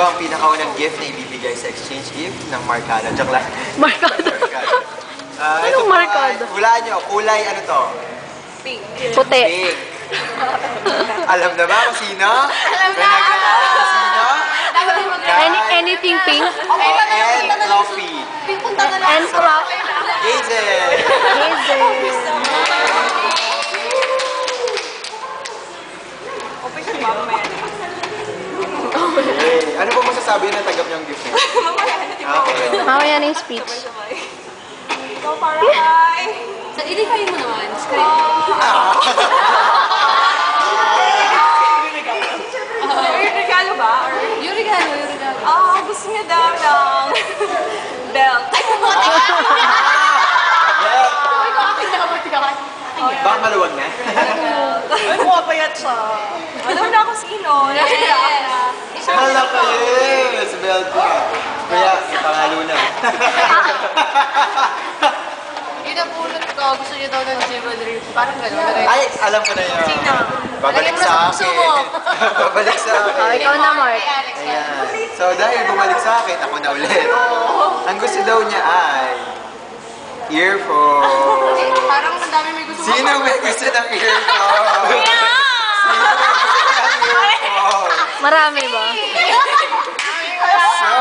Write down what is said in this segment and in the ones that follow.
ang pinakaunang gift na ibibigay sa exchange gift ng Markada. Joke lang. Markada. Anong Markada? Hulaan nyo, kulay ano to? Pink. Puti. Pink. Alam na ba kung sino? Alam na! Kung sino? Dapat yung Anything pink? And Fluffy. Pink punta na lang. And flop. Hazel. Hazel. Open siya mamaya. Hey, ano po masasabi na tagap niyong gift niyo? Mamaya na di ba? Okay. Mamaya na yung speech. Ikaw para kay... Sa ilikayin mo naman, script. Yung regalo ba? Or... Yung regalo, yung regalo. Gusto niya daw ng belt. Baka maluwag na? Ano mo payat siya? Alam na ako sino. Hala ka, yes! Belt niya. Kaya, pangalo na. Yung napulot ko, gusto niya daw ng jewelry. Parang gano'n. Ay, alam ko na yun. Sino? Babalik Lagyan mo na sa sa puso akin. mo. Babalik sa Oh, akin. ikaw na, Mark. Ayan. So, dahil bumalik sa akin, ako na ulit. Ang gusto daw niya ay earphone. Parang ang dami may gusto Sino may gusto ng earphone? Sino may gusto ng earphone? Marami ba? So,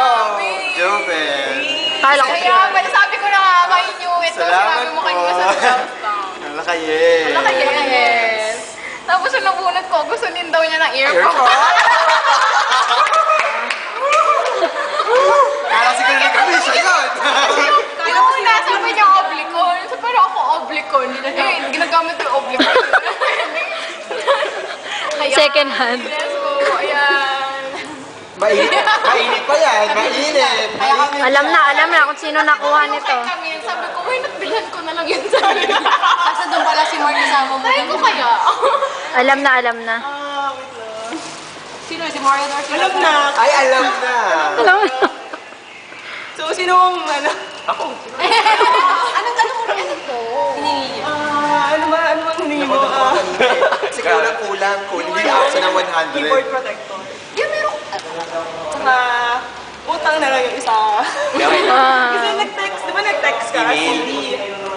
Joven. Kala ko siya. Kaya, sabi ko na nga, mainyuit. Salamat po. Wala ka, yes. Yes. Tapos yung nabunot ko, gusto din daw niya ng earphone. Earphone? Kala siguro nag-commission yun. Kaya po sabi niya oblicon. So, parang ako oblicon. Eh, ginagamit ko yung oblicon. Second hand. Yes po, ayan. Mainit pa yan. Mainit. Alam na kung sino nakuha nito. Kami, sabi ko, why not bilhan ko na lang yun sa akin. Kasi doon pala si Mark kasama mo. Try ko kaya. Alam na. Sino? Si Mario Darcy? Alam na. Ay, alam na. Alam na. So, sinong, ano? Anong mo rin ito? Hiningi niya. Ano ba hiningi mo? Kasi kulang. Hindi na ako sa ng 100. Keyboard protector. Yung meron. Tsaka, utang na lang yung isa. Kasi nag-text, di ba nag-text ka? Email. CD.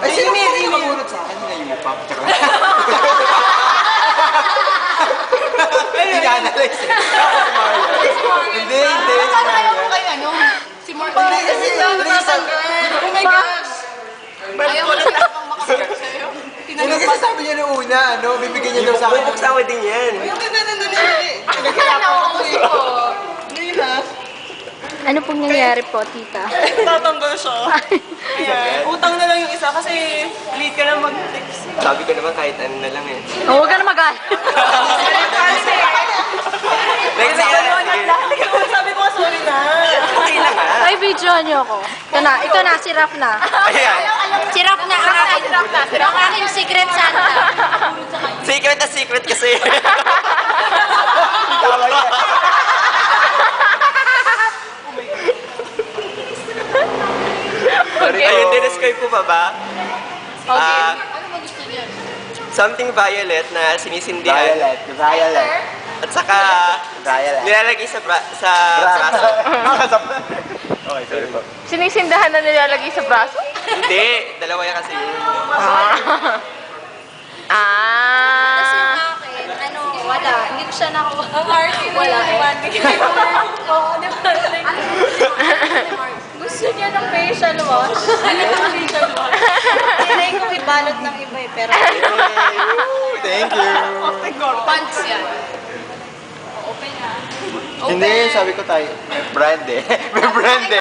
Ay, sino may mamunod sa akin? Hinayupap. Tsaka. Hindi-analyze eh. Ako si Mario. Hindi. Saan kaya mo kay ano? Si Mark. Hindi kasi. Oh my gosh! Ayaw mo na pang makasigat sa'yo. Hindi kasi sabi niya noong una, bibigyan niya daw sa akin. Bubuksawa din yan. Yung ganda eh. Kaya nauuso ko. Ngayon ha? Ano pong nangyari po, tita? Tatanggal siya. Ayan. Utang na lang yung isa kasi late ka na mag-text. Sabi ko naman kahit ano na lang eh. Oh, huwag ka na mag-alala. Sabi ko nga sorry na. Ay, video niyo ako. Ito na, si Raf na. Ayan. Si Raf na, ang aking secret Santa. Secret na secret kasi. Tawa niya. Okay. Ayun, dinescribe ko pa ba? Ano mo gusto niya? Something violet na sinisindihan. Violet. At saka, nilalagay sa braso. Okay, sorry po. Sinisindahan na nilalagay sa braso? Hindi, dalawa yan kasi yun. Tapos yung akin, wala. Hindi ko siya nakuha. Ang arty na Wala yun, eh. romantic. Oo, di ba? Gusto niya ng facial wash. Ano yung facial wash? Tinay kong ibalot ng iba eh, pero... Thank you. Pants yan. Hindi, sabi ko tayo, may brand eh. May brand eh.